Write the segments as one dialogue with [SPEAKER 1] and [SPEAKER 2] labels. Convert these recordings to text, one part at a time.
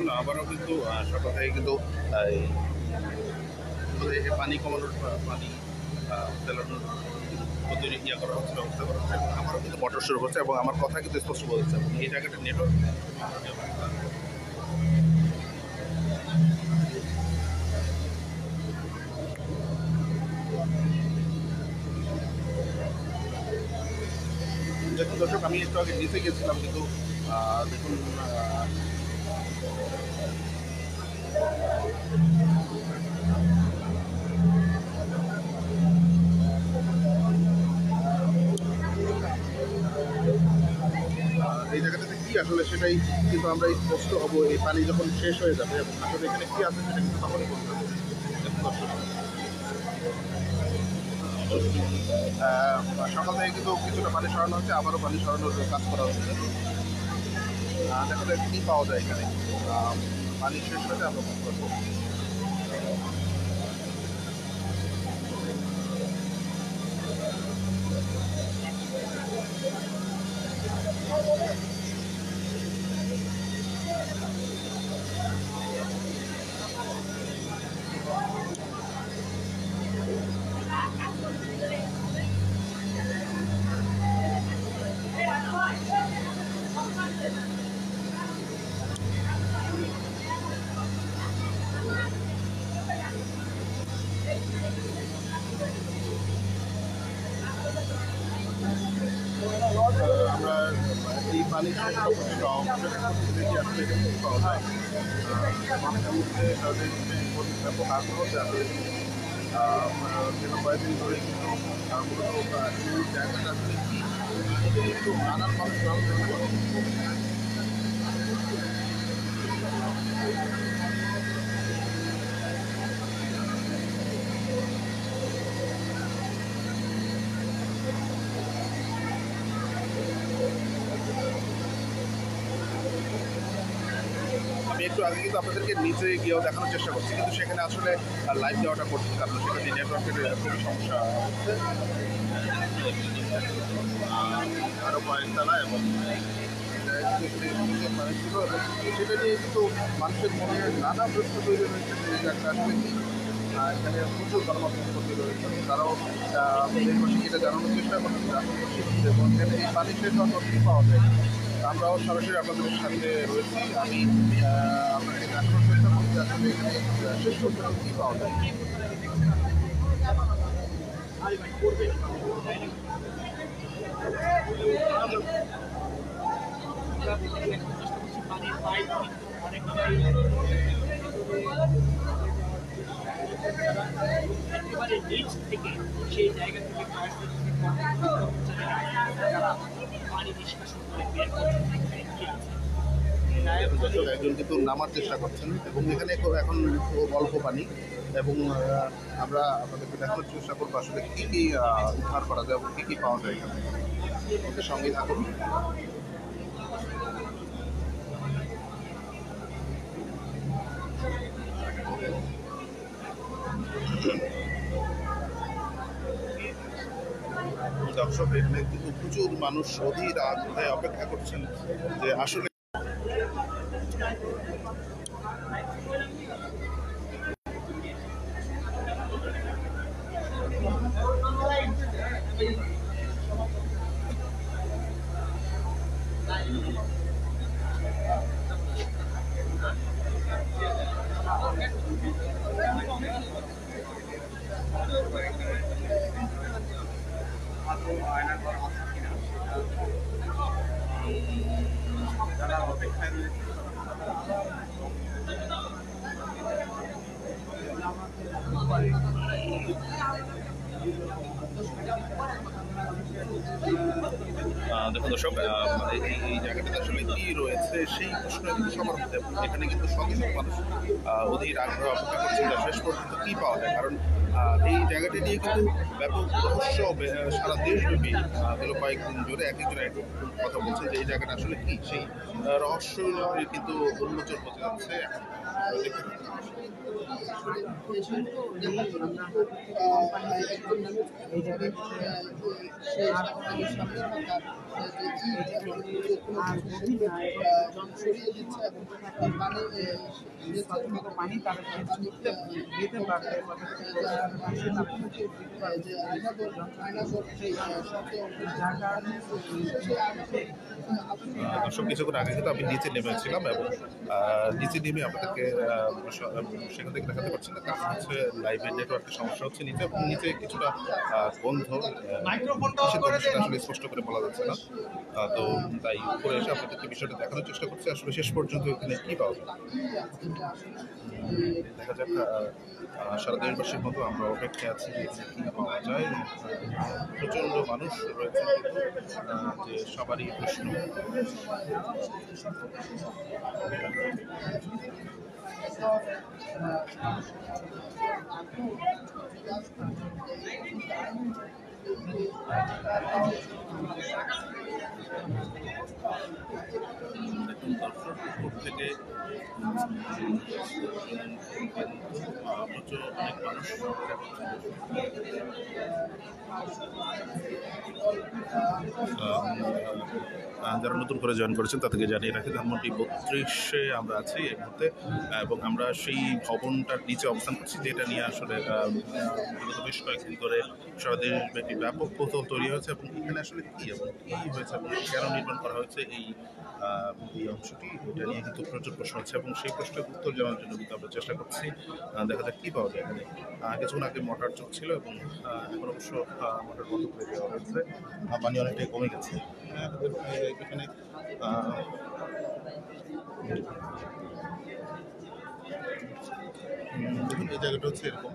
[SPEAKER 1] দেখুন আবারও কিন্তু সকাল থেকে কিন্তু পানি কমানোর পানি ফেলানোর ইয়ে করা হচ্ছে, ব্যবস্থা করা হচ্ছে এবং আমারও কিন্তু মোটর শুরু হচ্ছে এবং আমার কথা কিন্তু স্পষ্ট বলছে এবং এই জায়গাটা নেটওয়ার্ক দেখুন দর্শক, আমি একটু আগে নিচে গেছিলাম কিন্তু দেখুন এই জায়গাটাতে কি আসলে সেটাই কিন্তু আমরা স্পষ্ট হবো এই পানি যখন শেষ হয়ে যাবে এবং আসলে এখানে কি আছে সেটা কিন্তু তখনই বলতে হবে। সকাল থেকে কিন্তু কিছুটা পানি সরানো হচ্ছে, আবারও পানি সরানোর কাজ করা হচ্ছে। দেখা যায় কী পাওয়া যায় এখানে, পানি শেষ হয়ে যায় আমরা বুঝতে পারবো। আমরা এই পানি পাওয়া যায় মানুষের মধ্যে তাদের ব্যাপক আগ্রহ আছে যেন কয়েকদিন ধরে কিন্তু মূলত এই জায়গাটা আসলে কি কিন্তু নানান মানুষ আলোচনা করে। আমি একটু আগে কিন্তু আপনাদেরকে নিচে গিয়েও দেখানোর চেষ্টা করছি কিন্তু সেখানে আসলে লাইভ দেওয়াটা করছি কারণ সেখানে নেটওয়ার্কের খুবই সমস্যা হচ্ছে। আরও কয়েকতলা এবং ছিল এবং সেটা নিয়ে কিন্তু মানুষের মনে নানা প্রশ্ন তৈরি হয়েছে যে এই জায়গাটা আসলে কি। এখানে প্রচুর গণমাধ্যম তৈরি রয়েছে, তারাও দেশবাসীকে এটা জানানোর চেষ্টা করছে এবং এখানে এই পানি শেষ হওয়ার কী পাওয়া যায়। আমরাও সরাসরি আপনাদের সাথে রয়েছি, আমি আপনাকে দেখানোর চেষ্টা করছি আসলে এখানে শেষ পর্যন্ত কী পাওয়া যায়।
[SPEAKER 2] একেবারে নিচ থেকে সেই জায়গা থেকে পানি নিষ্কাশন করে বের
[SPEAKER 1] দর্শক একজন কিন্তু নামার চেষ্টা করছেন এবং এখানে এখন অল্প পানি এবং আমরা আপনাদেরকে দেখানোর চেষ্টা করবো আসলে কী কী উদ্ধার করা যায় এবং কী কী পাওয়া যায় এখানে। ওদের সঙ্গেই থাকুন। দর্শক এখানে কিন্তু প্রচুর মানুষ অধীর আগ্রহে অপেক্ষা করছেন যে আসলে দেখুন দর্শক, এই জায়গাটাতে আসলে কি রয়েছে সেই প্রশ্ন কিন্তু সবার মধ্যে। এখানে কিন্তু শত শত মানুষ অধীর আগ্রহ অপেক্ষা করছেন শেষ পর্যন্ত কী পাওয়া যায়, কারণ এই জায়গাটি নিয়ে কিন্তু ব্যাপক রহস্য সারা দেশব্যাপী গেল কয়েকদিন ধরে এক একজন এক এক কথা বলছেন যে এই জায়গাটা আসলে কি, সেই রহস্য কিন্তু উন্মোচন হতে যাচ্ছে এখন।
[SPEAKER 3] পানি তারা দিতে পারবে
[SPEAKER 1] দর্শক, কিছুক্ষণ আগে কিন্তু আমি নিচে নেমেছিলাম এবং নিচে নেমে আপনাদেরকে সেখান থেকে দেখাতে পারছি না, কারণ হচ্ছে লাইভের নেটওয়ার্কের সমস্যা হচ্ছে নিচে, এবং নিচে কিছুটা বন্ধ সেটা আসলে স্পষ্ট করে বলা যাচ্ছে না। তো তাই উপরে এসে আপনাদেরকে বিষয়টা দেখানোর চেষ্টা করছি আসলে শেষ পর্যন্ত এখানে কী পাওয়া যায়। দেখা যাক, সারা দেশবাসীর মতো আমরা অপেক্ষায় আছি যে এখানে কী পাওয়া যায়। প্রচণ্ড মানুষ রয়েছে, যে সবারই প্রশ্ন। থেকে প্রচুর অনেক মানুষ যারা নতুন করে জয়েন করেছেন তাদেরকে জানিয়ে রাখি, ধানমন্ডি 32-এ আমরা আছি এই মুহূর্তে, এবং আমরা সেই ভবনটার নিচে অবস্থান করছি, যেটা নিয়ে আসলে বিগত বেশ কয়েকদিন ধরে সারা দেশব্যাপী ব্যাপক কৌতূহল তৈরি হয়েছে, এবং এখানে আসলে কী এবং কী হয়েছে এবং কেন নির্মাণ করা হয়েছে এই অংশটি, এটা নিয়ে কিন্তু প্রচুর প্রশ্ন হচ্ছে, এবং সেই প্রশ্নের উত্তর জানার জন্য কিন্তু আমরা চেষ্টা করছি। দেখা যাক কী পাওয়া যায় এখানে। কিছুক্ষণ আগে মোটর চলছিল এবং এখন অবশ্য মোটর বন্ধ করে দেওয়া হয়েছে, পানি অনেকটাই কমে গেছে এখানে। দেখুন, এই জায়গাটা হচ্ছে এরকম।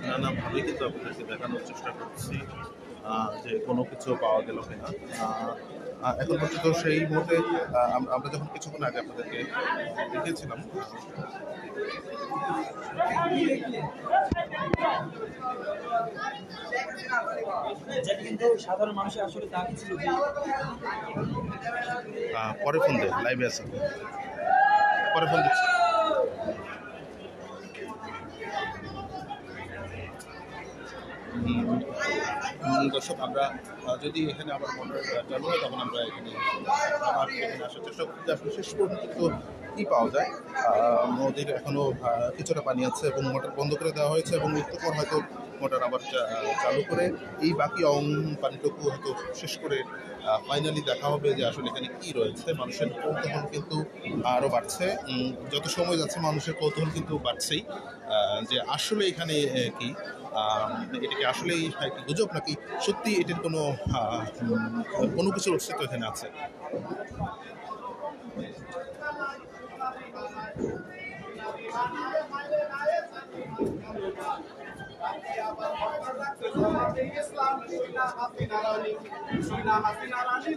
[SPEAKER 1] নানাভাবে কিন্তু আপনাদেরকে দেখানোর চেষ্টা করছি যে কোনো কিছু পাওয়া গেল কিনা। এখন পর্যন্ত সেই মুহূর্তে আমরা যখন কিছুক্ষণ আগে আপনাদেরকে দেখিয়েছিলাম,
[SPEAKER 3] কিন্তু সাধারণ মানুষের আসলে দাবি ছিল যে
[SPEAKER 1] পরে ফোন দেয়, লাইভে আছে, পরে ফোন দিচ্ছি। দর্শক, আমরা যদি এখানে আবার মোটর চালু হয় তখন আমরা এখানে আসার চেষ্টা করছি আসলে শেষ পর্যন্ত কী পাওয়া যায়। নদীর এখনও কিছুটা পানি আছে এবং মোটর বন্ধ করে দেওয়া হয়েছে, এবং একটু পর হয়তো মোটর আবার চালু করে এই বাকি পানিটুকু হয়তো শেষ করে ফাইনালি দেখা হবে যে আসলে এখানে কী রয়েছে। মানুষের কৌতূহল কিন্তু আরও বাড়ছে, যত সময় যাচ্ছে মানুষের কৌতূহল কিন্তু বাড়ছেই যে আসলে এখানে কি, এটা কি আসলেই কি গুজব নাকি সত্যি এটার কোনো কিছুর অস্তিত্ব এখানে আছে।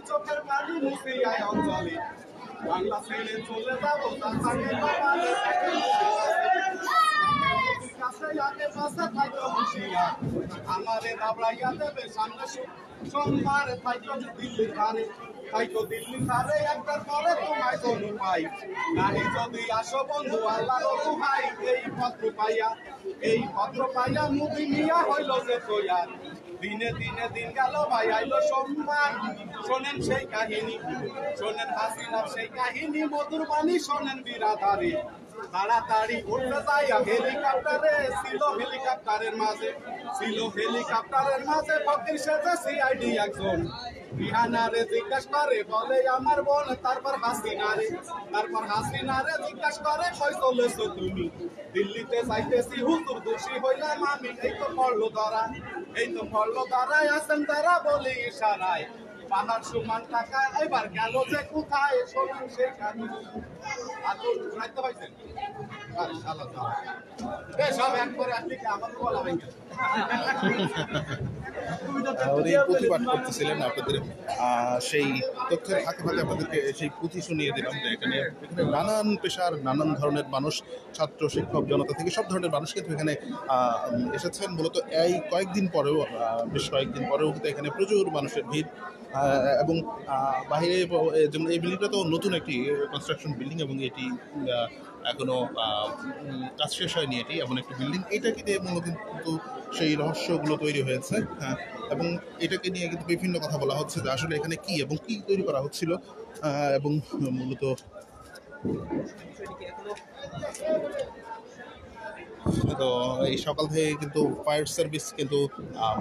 [SPEAKER 4] চোখের পানি মুছে অঞ্চলে বাংলা ছেড়ে চলে যাবো আমারে দাবড়াইয়া দেবে সামনে সোমবার থাইকো দিল্লি ধারে, থাইকো দিল্লি ধারে একবার পরে তোমায় কোনো পাই নাহি যদি আসো বন্ধু আল্লাহ ভাই। এই পত্র পাইয়া মুভি নিয়া হইল যে তৈয়ার, দিনে দিনে দিন গেল ভাই আইলো সোমবার। শোনেন সেই কাহিনী, শোনেন হাসিনার সেই কাহিনী, মধুর বাণী শোনেন বিরাধারী। তাড়াতাড়ি উঠতে যাইয়া হেলিকপ্টারে ছিল হেলিকপ্টারের মাঝে ফকির সেজে সিআইডি একজন। রিহানারে জিজ্ঞাসা করে বলে আমার বোন, তারপর হাসিনারে জিজ্ঞাসা করে কই চলেছো তুমি? দিল্লিতে যাইতেছি হুজুর, দোষী হইলাম আমি। এই তো পড়লো ধরা, আছেন তারা বলি ইশারায়। পানার সমান টাকা এবার গেল যে কোথায় শোনেন সেখানে রাখতে পাইছেন আর শালা শালা সব একবারে আপনি আমাকে বলা হয়ে গেছে
[SPEAKER 1] উনি প্রতিবাদ করতেছিলেন আপনাদের সেই তথ্যের ফাঁকে ফাঁকে আপনাদেরকে সেই পুঁথি শুনিয়ে দিলাম যে এখানে নানান পেশার নানান ধরনের মানুষ, ছাত্র শিক্ষক জনতা থেকে সব ধরনের মানুষ কিন্তু এখানে এসেছেন। মূলত এই কয়েকদিন পরেও বেশ কয়েকদিন পরেও কিন্তু এখানে প্রচুর মানুষের ভিড় এবং বাইরে যেমন এই বিল্ডিংটা তো নতুন একটি কনস্ট্রাকশন বিল্ডিং এবং এটি এখনো কাজ শেষ হয়নি। এটি এমন একটি বিল্ডিং, এটাকে নিয়ে মূলত কিন্তু সেই রহস্যগুলো তৈরি হয়েছে। হ্যাঁ, এবং এটাকে নিয়ে কিন্তু বিভিন্ন কথা বলা হচ্ছে যে আসলে এখানে কি এবং কি তৈরি করা হচ্ছিল এবং মূলত তো এই সকাল থেকে কিন্তু ফায়ার সার্ভিস কিন্তু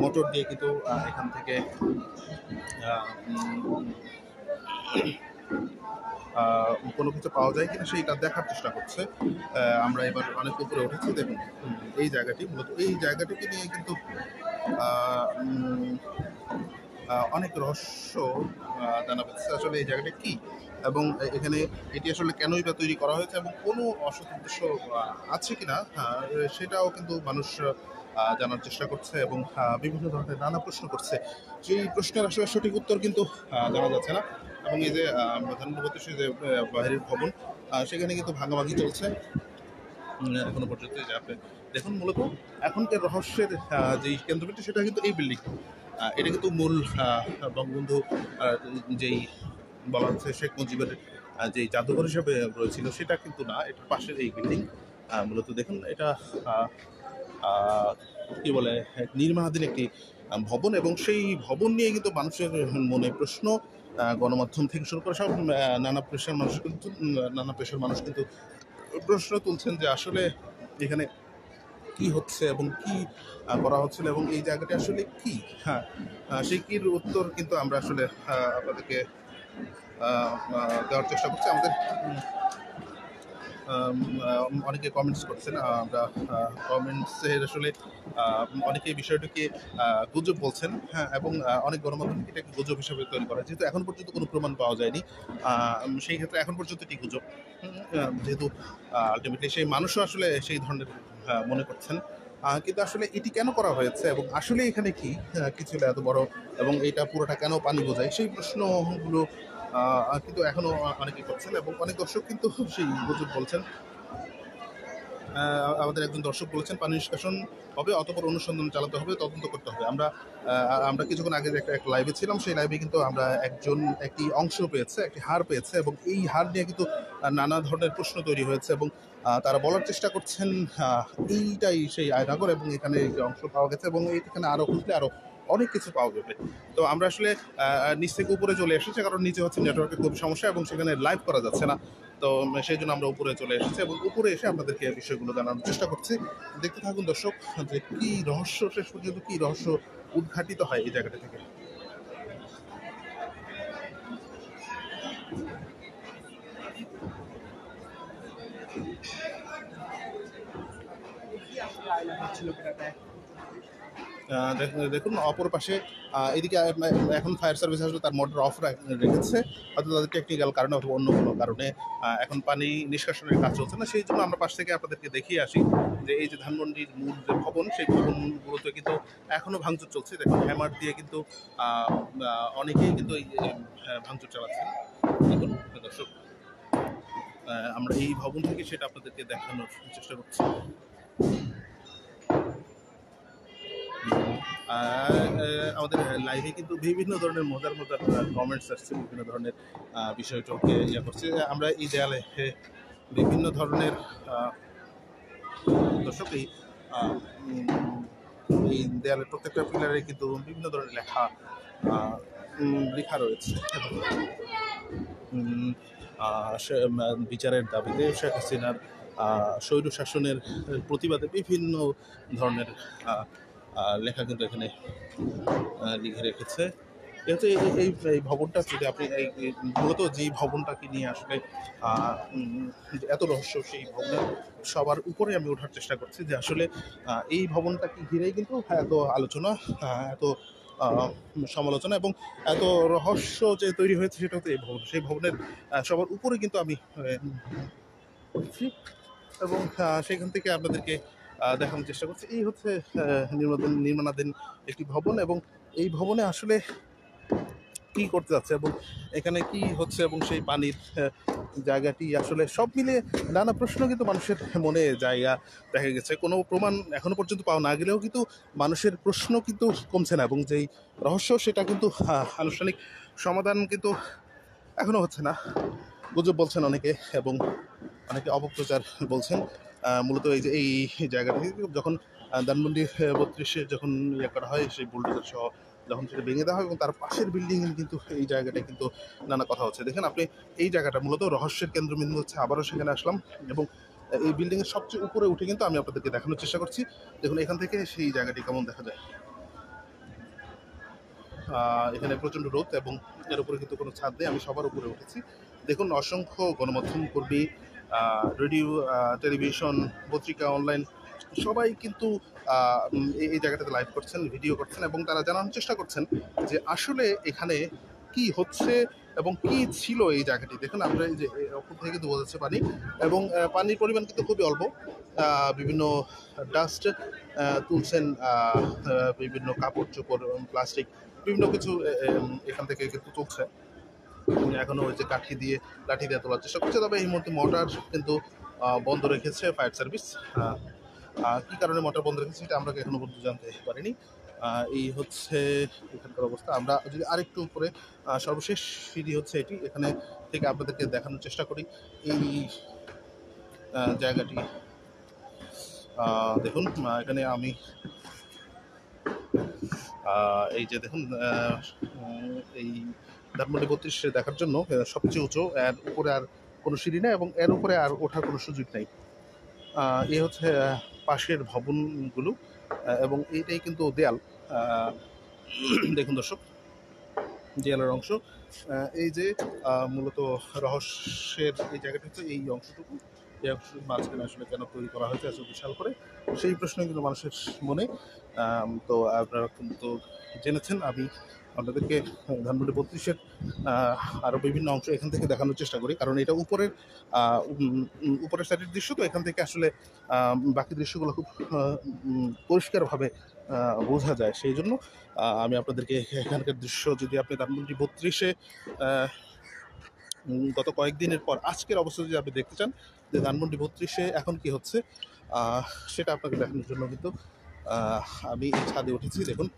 [SPEAKER 1] মোটর দিয়ে কিন্তু এখান থেকে কোনো কিছু পাওয়া যায় কিনা সেইটা দেখার চেষ্টা করছে। আমরা এবার অনেক উপরে উঠেছি, দেখুন এই জায়গাটি, মূলত এই জায়গাটিকে নিয়ে কিন্তু অনেক রহস্য জানা যাচ্ছে আসলে এই জায়গাটা কি এবং এখানে এটি আসলে কেনই বা তৈরি করা হয়েছে এবং কোনো অসৎ উদ্দেশ্য আছে কিনা সেটাও কিন্তু মানুষ জানার চেষ্টা করছে এবং বিভিন্ন ধরনের নানা প্রশ্ন করছে। সেই প্রশ্নের আসলে সঠিক উত্তর কিন্তু জানা যাচ্ছে না। এবং এই যে প্রধানমন্ত্রী সেই যে বাইরের ভবন, সেখানে কিন্তু ভাঙাভাঙি চলছে এখনো পর্যন্ত। যে আপনি দেখুন, মূলত এখনকার রহস্যের যেই কেন্দ্রবিন্দু সেটা কিন্তু এই বিল্ডিং। এটা কিন্তু মূল বঙ্গবন্ধু যেই বলা হচ্ছে শেখ মুজিবের যেই জাদুঘর হিসাবে রয়েছিল সেটা কিন্তু না, এটা পাশের এই বিল্ডিং। মূলত দেখুন এটা কি বলে নির্মাণাধীন একটি ভবন এবং সেই ভবন নিয়ে কিন্তু মানুষের মনে প্রশ্ন, গণমাধ্যম থেকে শুরু করে সব নানা পেশার মানুষ কিন্তু প্রশ্ন তুলছেন যে আসলে এখানে কি হচ্ছে এবং কি করা হচ্ছিল এবং এই জায়গাটা আসলে কি। হ্যাঁ, সেই কির উত্তর কিন্তু আমরা আসলে আপনাদেরকে দেওয়ার চেষ্টা করছি। আমাদের অনেকে কমেন্টস করছেন, আমরা কমেন্টসের আসলে অনেকে এই বিষয়টাকে গুজব বলছেন। হ্যাঁ, এবং অনেক গণমাধ্যম এটাকে গুজব হিসেবে তৈরি করা, যেহেতু এখন পর্যন্ত কোনো প্রমাণ পাওয়া যায়নি। সেই ক্ষেত্রে এখন পর্যন্ত এটি গুজব, যেহেতু আলটিমেটলি সেই মানুষও আসলে সেই ধরনের মনে করছেন। কিন্তু আসলে এটি কেন করা হয়েছে এবং আসলে এখানে কি ছিল এত বড় এবং এটা পুরোটা কেন পানি বোঝায়, সেই প্রশ্নগুলো কিন্তু এখনো অনেকেই করছেন এবং অনেক দর্শক কিন্তু সেই গুজব বলছেন। আমাদের একজন দর্শক বলেছেন পানি নিষ্কাশন হবে, অতঃপর অনুসন্ধান চালাতে হবে, তদন্ত করতে হবে। আমরা কিছুক্ষণ আগে একটা লাইভে ছিলাম, সেই লাইভে কিন্তু আমরা একটি অংশ পেয়েছে, একটি হার পেয়েছে এবং এই হার নিয়ে কিন্তু নানা ধরনের প্রশ্ন তৈরি হয়েছে এবং তারা বলার চেষ্টা করছেন এইটাই সেই আয়নাঘর এবং এখানে একটি অংশ পাওয়া গেছে এবং এখানে আরও খুঁজলে আরও অনেক কিছু পাওয়া যাবে। তো আমরা আসলে নিচ থেকে উপরে চলে এসেছি, কারণ নিচে হচ্ছে নেটওয়ার্কের খুব সমস্যা এবং সেখানে লাইভ করা যাচ্ছে না। তো সেই জন্য আমরা উপরে চলে এসেছি এবং উপরে এসে আপনাদেরকে বিষয়গুলো জানানোর চেষ্টা করছি। দেখতে থাকুন দর্শক যে কী রহস্য, শেষ পর্যন্ত কী রহস্য উদ্ঘাটিত হয় এই জায়গাটা থেকে। দেখুন অপর পাশে এদিকে এখন ফায়ার সার্ভিস আসলে তার মোটর অফ রেখেছে, হয়তো তাদের টেকনিক্যাল কারণে অথবা অন্য কোনো কারণে এখন পানি নিষ্কাশনের কাজ চলছে না। সেই জন্য আমরা পাশ থেকে আপনাদেরকে দেখিয়ে আসি যে এই যে ধানমন্ডির মূল যে ভবন, সেই ভবনগুলোতে কিন্তু এখনও ভাঙচুর চলছে। দেখুন হ্যামার দিয়ে কিন্তু অনেকেই কিন্তু এই ভাঙচুর চালাচ্ছেন। দেখুন দর্শক, আমরা এই ভবন থেকে সেটা আপনাদেরকে দেখানোর চেষ্টা করছি। আমাদের লাইভে কিন্তু বিভিন্ন ধরনের মজার কমেন্টস আসছে, বিভিন্ন ধরনের বিষয়টাকে করছে। আমরা এই দেয়ালে বিভিন্ন ধরনের দর্শক এই দেয়ালের প্রত্যেকটা পিলারে কিন্তু বিভিন্ন ধরনের লেখা রয়েছে। বিচারের দাবিতে শেখ হাসিনার স্বৈর শাসনের প্রতিবাদে বিভিন্ন ধরনের লেখা কিন্তু এখানে লিখে রেখেছে। যেহেতু এই ভবনটা যদি আপনি মূলত যেই ভবনটাকে নিয়ে আসলে এত রহস্য, সেই ভবনের সবার উপরে আমি ওঠার চেষ্টা করছি যে আসলে এই ভবনটাকে ঘিরেই কিন্তু এত আলোচনা, এত সমালোচনা এবং এত রহস্য যে তৈরি হয়েছে সেটা হচ্ছে এই ভবন, সেই ভবনের সবার উপরে কিন্তু আমি করছি এবং সেখান থেকে আপনাদেরকে দেখানোর চেষ্টা করছি। এই হচ্ছে নির্মাণাধীন একটি ভবন এবং এই ভবনে আসলে কি করতে যাচ্ছে এবং এখানে কি হচ্ছে এবং সেই পানির জায়গাটি আসলে সব মিলে নানা প্রশ্ন কিন্তু মানুষের মনে জায়গা দেখা গেছে। কোনো প্রমাণ এখনো পর্যন্ত পাওয়া না গেলেও কিন্তু মানুষের প্রশ্ন কিন্তু কমছে না এবং যেই রহস্য সেটা কিন্তু আনুষ্ঠানিক সমাধান কিন্তু এখনো হচ্ছে না। গুজব বলছেন অনেকে এবং অনেকে অপপ্রচার বলছেন। মূলত এই যে এই জায়গাটি যখন ধানমন্ডি 32-এ যখন ইয়ে করা হয় সেই বুলডোজার সহ যখন সেটা ভেঙে দেওয়া হয় এবং তার পাশের বিল্ডিং কিন্তু এই জায়গাটায় কিন্তু নানা কথা হচ্ছে। দেখেন আপনি এই জায়গাটা মূলত রহস্যের কেন্দ্রবিন্দু হচ্ছে। আবারও সেখানে আসলাম এবং এই বিল্ডিংয়ের সবচেয়ে উপরে উঠে কিন্তু আমি আপনাদেরকে দেখানোর চেষ্টা করছি। দেখুন এখান থেকে সেই জায়গাটি কেমন দেখা যায়। এখানে প্রচণ্ড রোদ এবং এর উপরে কিন্তু কোনো ছাদ নেই। আমি সবার উপরে উঠেছি। দেখুন অসংখ্য গণমাধ্যম কর্মী, রেডিও, টেলিভিশন, পত্রিকা, অনলাইন সবাই কিন্তু এই জায়গাটাতে লাইভ করছেন, ভিডিও করছেন এবং তারা জানানোর চেষ্টা করছেন যে আসলে এখানে কি হচ্ছে এবং কি ছিল এই জায়গাটি। দেখুন আমরা এই যে অপর থেকে কিন্তু বোঝা যাচ্ছে পানি এবং পানির পরিমাণ কিন্তু খুবই অল্প। বিভিন্ন ডাস্ট তুলছেন, বিভিন্ন কাপড় চোপড়, প্লাস্টিক বিভিন্ন কিছু এখান থেকে কিন্তু তুলছে। এখনো ওই যে লাঠি দিয়ে তোলার চেষ্টা করছে। তবে এই মুহূর্তে মোটর কিন্তু বন্ধ রেখেছে ফায়ার সার্ভিস। কী কারণে মোটর বন্ধ রেখেছে সেটা আমরা এখনো পর্যন্ত জানতে পারিনি। এই হচ্ছে এখানকার অবস্থা। আমরা যদি আরেকটু উপরে সর্বশেষ সিঁড়ি হচ্ছে এটি, এখানে থেকে আপনাদেরকে দেখানোর চেষ্টা করি এই জায়গাটি। দেখুন এখানে আমি এই যে দেখুন এই ধানমন্ডি 32 দেখার জন্য সবচেয়ে উঁচু, এর উপরে আর কোনো সিঁড়ি নেই এবং এর উপরে আর ওঠার কোনো সুযোগ নেই। এই হচ্ছে পাশের ভবনগুলো এবং এইটাই কিন্তু দেয়াল। দেখুন দর্শক, দেয়ালের অংশ। এই যে মূলত রহস্যের এই জায়গাটা হচ্ছে এই অংশটুকু। এই অংশটুকু মাঝখানে আসলে কেন তৈরি করা হয়েছে এত বিশাল করে, সেই প্রশ্ন কিন্তু মানুষের মনে। তো আপনারা কিন্তু জেনেছেন। আমি আপনাদেরকে ধানমন্ডি 32-এর আরও বিভিন্ন অংশ এখান থেকে দেখানোর চেষ্টা করি, কারণ এটা উপরের সাইডের দৃশ্য, তো এখান থেকে আসলে বাকি দৃশ্যগুলো খুব পরিষ্কারভাবে বোঝা যায়। সেই জন্য আমি আপনাদেরকে এখানকার দৃশ্য, যদি আপনি ধানমন্ডি 32-এ গত কয়েকদিনের পর আজকের অবস্থা যদি আপনি দেখতে চান যে ধানমন্ডি 32-এ এখন কি হচ্ছে, সেটা আপনাকে দেখানোর জন্য কিন্তু আমি এই ছাদে উঠেছি। দেখুন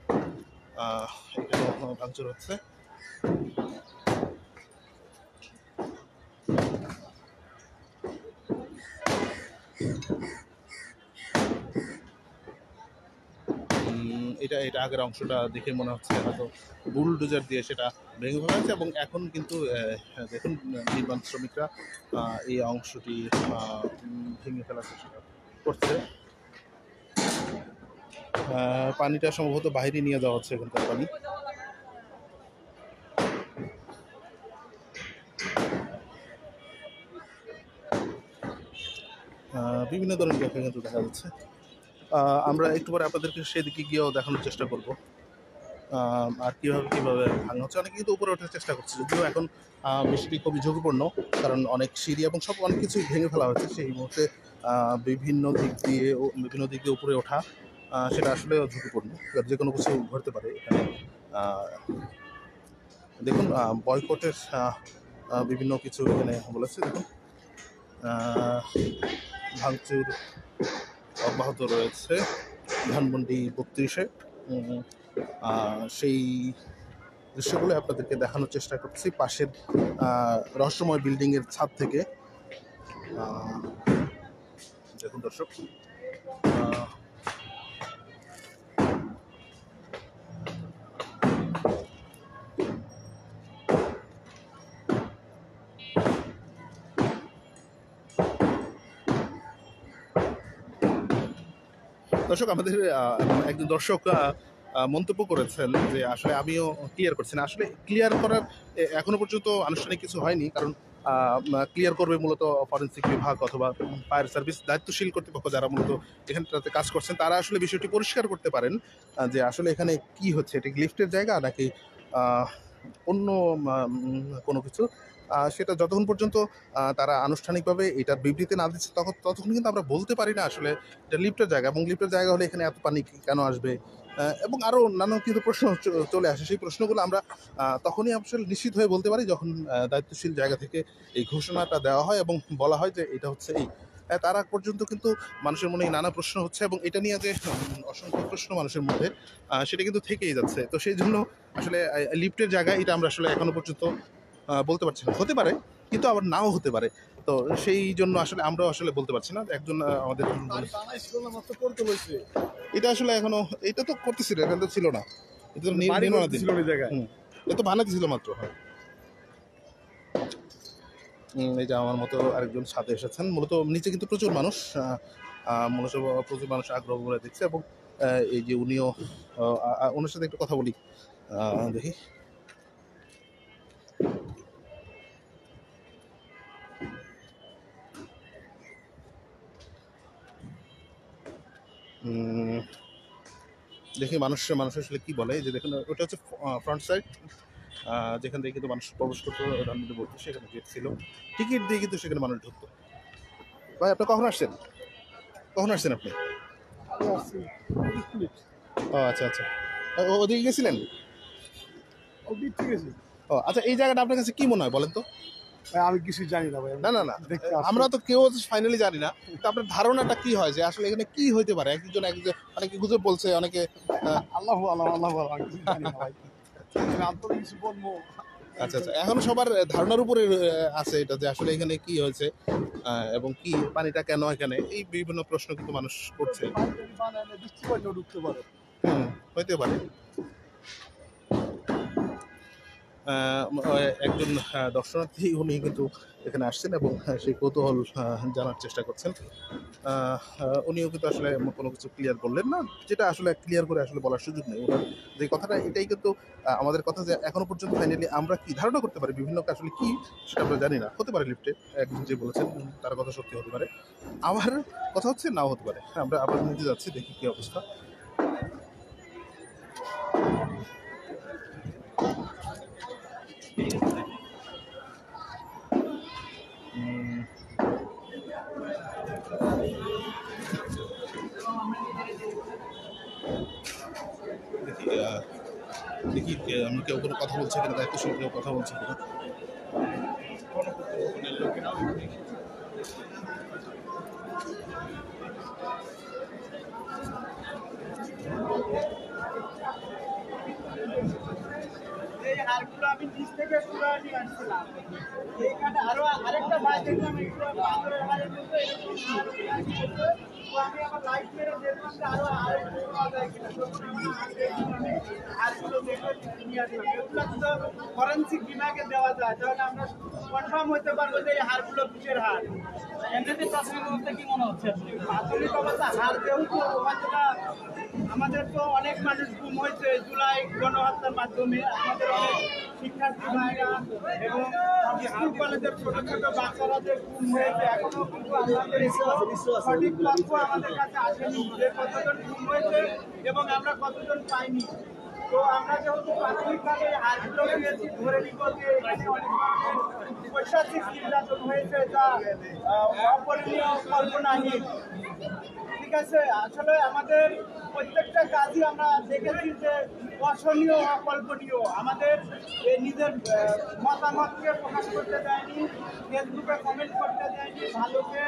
[SPEAKER 1] এখানে ভাঙচুর হচ্ছে। এটা আগের অংশটা দেখে মনে হচ্ছে হয়তো বুলডোজার দিয়ে সেটা ভেঙে ফেলা হয়েছে এবং এখন কিন্তু দেখুন নির্মাণ শ্রমিকরা এই অংশটি ভেঙে ফেলার চেষ্টা করছে। পানিটা সম্ভবত বাইরে নিয়ে যাওয়া হচ্ছে এখানকার পানি। বিভিন্ন ধরনের ব্যাপার কিন্তু দেখা যাচ্ছে। আমরা একটু পরে আপনাদেরকে সেদিকে গিয়েও দেখানোর চেষ্টা করব আর কীভাবে ভাঙা হচ্ছে। অনেকে কিন্তু উপরে ওঠার চেষ্টা করছে, যদিও এখন বিষয়টি খুবই ঝুঁকিপূর্ণ, কারণ অনেক সিঁড়ি এবং অনেক কিছুই ভেঙে ফেলা হয়েছে। সেই মুহূর্তে বিভিন্ন দিক দিয়ে উপরে ওঠা সেটা আসলে ঝুঁকিপূর্ণ, যে কোনো কিছু ঘটতে পারে এখানে। দেখুন বয়কটের বিভিন্ন কিছু এখানে বলেছে। দেখুন ভাঙচুর অব্যাহত রয়েছে ধানমন্ডি 32-এ। সেই দৃশ্যগুলো আপনাদেরকে দেখানোর চেষ্টা করছি পাশের রহস্যময় বিল্ডিংয়ের ছাদ থেকে। দেখুন দর্শক, আমাদের একজন দর্শক মন্তব্য করেছেন যে আসলে আমিও ক্লিয়ার করছি না। আসলে ক্লিয়ার করার এখনো পর্যন্ত আনুষ্ঠানিক কিছু হয়নি, কারণ ক্লিয়ার করবে মূলত ফরেন্সিক বিভাগ অথবা ফায়ার সার্ভিস দায়িত্বশীল কর্তৃপক্ষ যারা মূলত এখানটাতে কাজ করছেন, তারা আসলে বিষয়টি পরিষ্কার করতে পারেন যে আসলে এখানে কি হচ্ছে, এটা কি লিফটের জায়গা নাকি অন্য কোনো কিছু। সেটা যতক্ষণ পর্যন্ত তারা আনুষ্ঠানিকভাবে এটার বিবৃতি না দিচ্ছে ততক্ষণ কিন্তু আমরা বলতে পারি না আসলে এটা লিফটের জায়গা, এবং লিফটের জায়গা হলে এখানে এত পানি কেন আসবে, এবং আরও নানান কিন্তু প্রশ্ন চলে আসে। সেই প্রশ্নগুলো আমরা তখনই আসলে নিশ্চিত হয়ে বলতে পারি যখন দায়িত্বশীল জায়গা থেকে এই ঘোষণাটা দেওয়া হয় এবং বলা হয় যে এটা হচ্ছে এই। তার আগ পর্যন্ত কিন্তু মানুষের মনে নানা প্রশ্ন হচ্ছে, এবং এটা নিয়ে যে অসংখ্য প্রশ্ন মানুষের মধ্যে সেটা কিন্তু থেকেই যাচ্ছে। তো সেই জন্য আসলে লিফটের জায়গা এটা আমরা আসলে এখনো পর্যন্ত বলতে পারছি না। হতে পারে কিন্তু আবার নাও হতে পারে, তো সেই জন্য আসলে আমরাও আসলে বলতে পারছি না। একজন আমাদের এটা আসলে এখনো এটা তো করতেছিল, এটা তো ছিল না, এটা তো এটা তো বানাতে ছিল মাত্র। হ্যাঁ, এই যে আমার মতো আরেকজন সাথে এসেছেন। মূলত নিচে কিন্তু প্রচুর মানুষ, মূলত প্রচুর মানুষ আগ্রহ করে দেখছে, এবং এই যে উনিও ওনার সাথে একটু কথা বলি, দেখি। দেখি মানুষ আসলে কি বলে। যে দেখুন ওটা হচ্ছে ফ্রন্ট সাইড, যেখান থেকে কিন্তু মানুষ প্রবেশ করতো, রান্নাতে বলতো, সেখানে গেট ছিল, টিকিট দিয়ে কিন্তু সেখানে মানুষ ঢুকতো। ভাই আপনি কখন আসছেন আপনি? ও আচ্ছা আচ্ছা, ওদিকে গেছিলেন? ও আচ্ছা, এই জায়গাটা আপনার কাছে কি মনে হয় বলেন তো?
[SPEAKER 5] আমি কিছু জানি না ভাই।
[SPEAKER 1] না না না, আমরা তো কেউ ফাইনালি জানি না, তো আপনার ধারণাটা কি হয় যে আসলে এখানে কি হইতে পারে? একজন অনেকে গুজব বলছে, অনেকে
[SPEAKER 5] আল্লাহ আমি কিছু জানি না ভাই। আমি তো কিছু বলবো।
[SPEAKER 1] আচ্ছা আচ্ছা, এখন সবার ধারণার উপরে আছে এটা যে আসলে এখানে কি হয়েছে এবং কি পানিটা কেন এখানে, এই বিভিন্ন প্রশ্ন কিন্তু মানুষ করছে।
[SPEAKER 5] বৃষ্টি পড়লেও ঢুকতে পারে।
[SPEAKER 1] হইতে পারে। একজন দর্শনার্থী উনি কিন্তু এখানে আসছেন এবং সেই কৌতূহল জানার চেষ্টা করছেন। উনিও কিন্তু আসলে কোনো কিছু ক্লিয়ার করলেন না, যেটা আসলে ক্লিয়ার করে আসলে বলার সুযোগ নেই। ওনার যে কথাটা এটাই কিন্তু আমাদের কথা, যে এখনো পর্যন্ত ফাইনালি আমরা কি ধারণা করতে পারি বিভিন্ন আসলে কি সেটা আমরা জানি না। হতে পারে লিফটে একজন যে বলেছেন তার কথা সত্যি হতে পারে, আমার কথা হচ্ছে নাও হতে পারে। আমরা আবার নিতে যাচ্ছি, দেখি কি অবস্থা। দেখি আমি কেউ কোনো কথা বলছে কিনা, দায়িত্বশীল কেউ কথা বলছে কিনা।
[SPEAKER 6] এই হারগুলো আমি নিচ থেকে পুরো নিয়ে আসছিলাম। এইখানে আরো আরেকটা ভাই দেখলাম একটু পাথরের হারের মতো এরকম তো আমি আমার লাইফ মেরে দেখলাম যে আরো আরেকটু পাওয়া যায় কিনা। হারগুলো দেখে নিয়ে আসলাম। এগুলো তো ফরেন্সিক বিভাগে দেওয়া যায়, তাহলে আমরা কনফার্ম হতে পারবো যে এই হারগুলো কিসের হার। এমনিতে প্রাথমিক অবস্থা কি মনে হচ্ছে? প্রাথমিক অবস্থা হার যেহেতু ওখানটা আমাদের তো অনেক মানুষ গুম হয়েছে জুলাই গণহত্যার মাধ্যমে, আমাদের অনেক শিক্ষার্থী ভাইরা এবং স্কুল কলেজের ছোট ছোট বাচ্চারা যে গুম হয়েছে, এখনো কিন্তু আমাদের সঠিক তথ্য আমাদের কাছে আসেনি যে কতজন গুম হয়েছে এবং আমরা কতজন পাইনি। তো আমরা যেহেতু প্রাথমিকভাবে হারগুলো পেয়েছি, ধরে নিব যে এখানে অনেক ধরনের পৈশাচিক নির্যাতন হয়েছে, যা অপরিণীয় কল্পনাহীন। ঠিক আছে, আসলে আমাদের প্রত্যেকটা কাজই আমরা দেখেছি যে অসহনীয়, অকল্পনীয়। আমাদের নিজের মতামতকে প্রকাশ করতে দেয়নি, ফেসবুকে কমেন্ট করতে দেয়নি, ভালোকে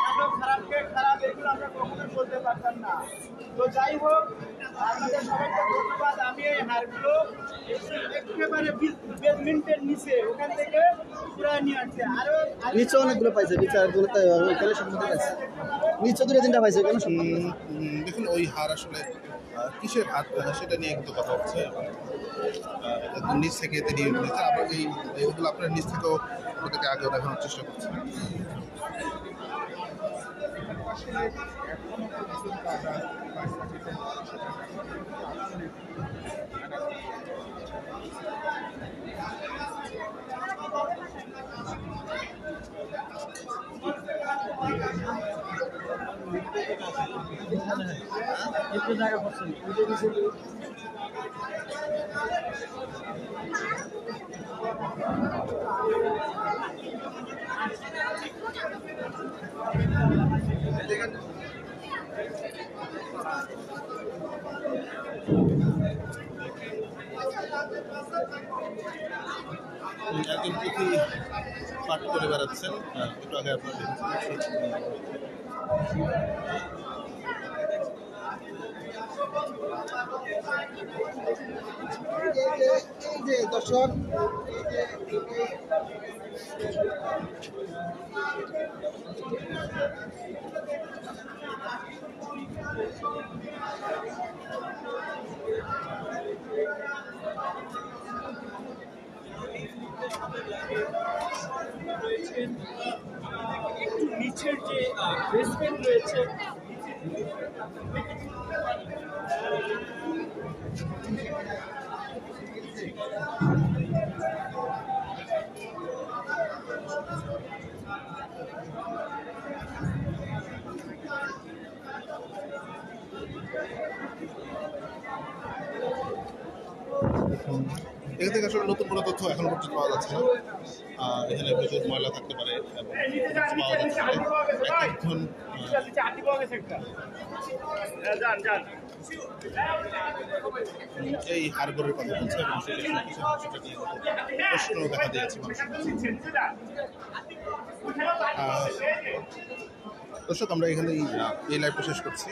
[SPEAKER 6] ভালো, খারাপকে খারাপ, এগুলো আমরা কখনোই বলতে পারতাম না। তো যাই হোক, আপনাদের সবাইকে ধন্যবাদ। আমি এই হারগুলো একেবারে বেসমেন্টের নিচে ওখান থেকে পুরো নিয়ে আসছে। আরো
[SPEAKER 5] নিচে অনেকগুলো পাইছে, নিচে আরেকগুলো ওইখানে সম্পূর্ণ পাইছে। নিচে দুটো তিনটা পাইছে ওখানে সম্পূর্ণ।
[SPEAKER 1] দেখুন ওই হার আসলে কিসের হার সেটা নিয়ে কিন্তু কথা হচ্ছে। নিচ থেকে তিনি বলেছেন, আবার এইগুলো আপনার নিচ থেকেও ওদেরকে আগেও দেখানোর চেষ্টা করছেন।
[SPEAKER 3] একটু জায়গা পাচ্ছেন
[SPEAKER 7] একজন পুঁথি পাঠ করে বেড়াচ্ছেন, একটু আগে আপনারা দেখেছেন।
[SPEAKER 5] এই যে দর্শক
[SPEAKER 2] একটু নিচের যে বেসমেন্ট রয়েছে
[SPEAKER 7] এখান থেকে আসলে নতুন কোনো তথ্য এখন পর্যন্ত পাওয়া যাচ্ছে না। এখানে প্রচুর ময়লা থাকতে পারে এবং পাওয়া যাচ্ছে একজন এই হারগরের কথা বলছে এবং সেটা নিয়ে প্রশ্ন দেখা দিয়েছে মানুষের কাছে। দর্শক, আমরা এখানে এই লাইভটা শেষ করছি।